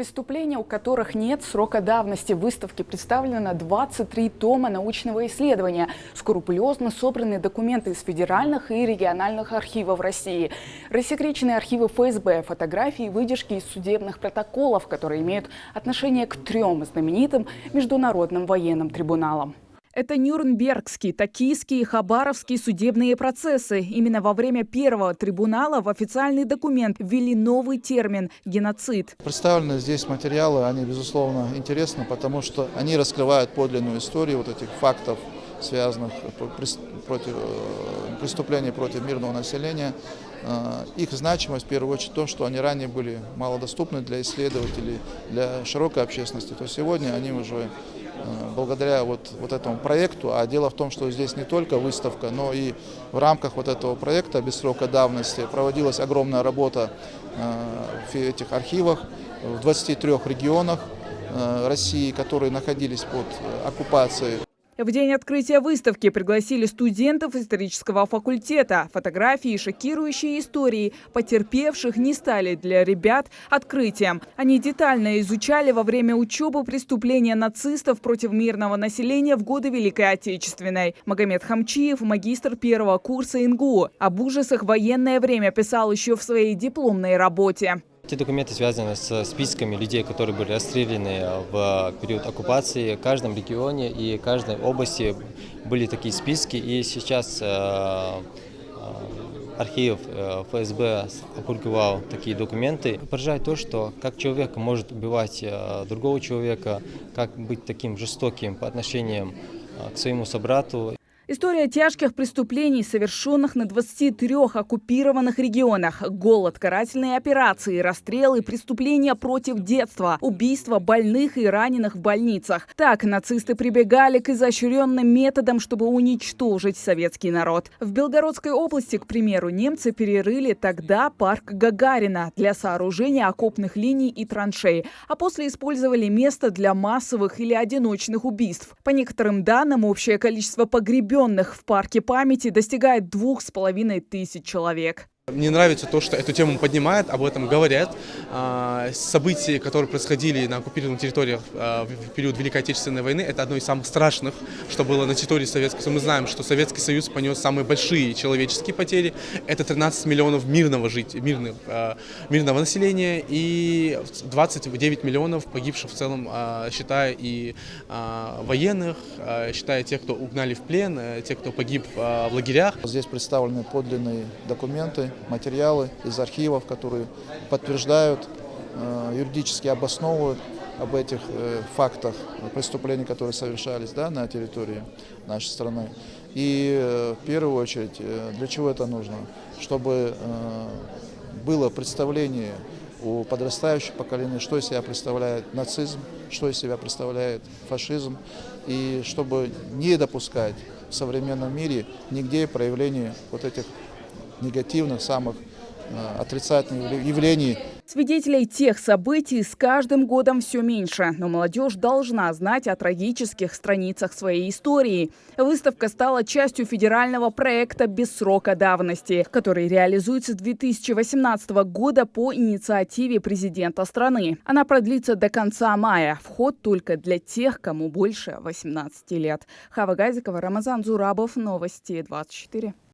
Преступления, у которых нет срока давности. В выставке представлено 23 тома научного исследования, скрупулезно собранные документы из федеральных и региональных архивов России, рассекреченные архивы ФСБ, фотографии и выдержки из судебных протоколов, которые имеют отношение к 3 знаменитым международным военным трибуналам. Это Нюрнбергский, Токийский и Хабаровский судебные процессы. Именно во время первого трибунала в официальный документ ввели новый термин – геноцид. Представленные здесь материалы, они, безусловно, интересны, потому что они раскрывают подлинную историю вот этих фактов, связанных против преступлений против мирного населения. Их значимость, в первую очередь, то, что они ранее были малодоступны для исследователей, для широкой общественности. То сегодня они уже благодаря вот этому проекту, а дело в том, что здесь не только выставка, но и в рамках вот этого проекта без срока давности проводилась огромная работа в этих архивах в 23 регионах России, которые находились под оккупацией. В день открытия выставки пригласили студентов исторического факультета. Фотографии, шокирующие истории потерпевших не стали для ребят открытием. Они детально изучали во время учебы преступления нацистов против мирного населения в годы Великой Отечественной. Магомед Хамчиев, магистр 1-го курса ИНГУ, об ужасах в военное время писал еще в своей дипломной работе. Эти документы связаны с списками людей, которые были расстреляны в период оккупации. В каждом регионе и каждой области были такие списки. И сейчас архив ФСБ опубликовал такие документы. Поражает то, что как человек может убивать другого человека, как быть таким жестоким по отношению к своему собрату. История тяжких преступлений, совершенных на 23 оккупированных регионах. Голод, карательные операции, расстрелы, преступления против детства, убийства больных и раненых в больницах. Так нацисты прибегали к изощренным методам, чтобы уничтожить советский народ. В Белгородской области, к примеру, немцы перерыли тогда парк Гагарина для сооружения окопных линий и траншей, а после использовали место для массовых или одиночных убийств. По некоторым данным, общее количество погребенных в парке памяти достигает 2500 человек. Мне нравится то, что эту тему поднимают, об этом говорят. События, которые происходили на оккупированных территориях в период Великой Отечественной войны, это одно из самых страшных, что было на территории Советского Союза. Мы знаем, что Советский Союз понес самые большие человеческие потери. Это 13 миллионов мирного населения и 29 миллионов погибших в целом, считая и военных, считая тех, кто угнали в плен, тех, кто погиб в лагерях. Здесь представлены подлинные документы, материалы из архивов, которые подтверждают, юридически обосновывают об этих фактах преступлений, которые совершались на территории нашей страны. И в первую очередь, для чего это нужно? Чтобы было представление у подрастающего поколения, что из себя представляет нацизм, что из себя представляет фашизм, и чтобы не допускать в современном мире нигде проявления вот этих негативных, самых отрицательных явлений. Свидетелей тех событий с каждым годом все меньше, но молодежь должна знать о трагических страницах своей истории. Выставка стала частью федерального проекта «Без срока давности», который реализуется с 2018 года по инициативе президента страны. Она продлится до конца мая. Вход только для тех, кому больше 18 лет. Хава Газикова, Рамазан Зурабов, Новости 24.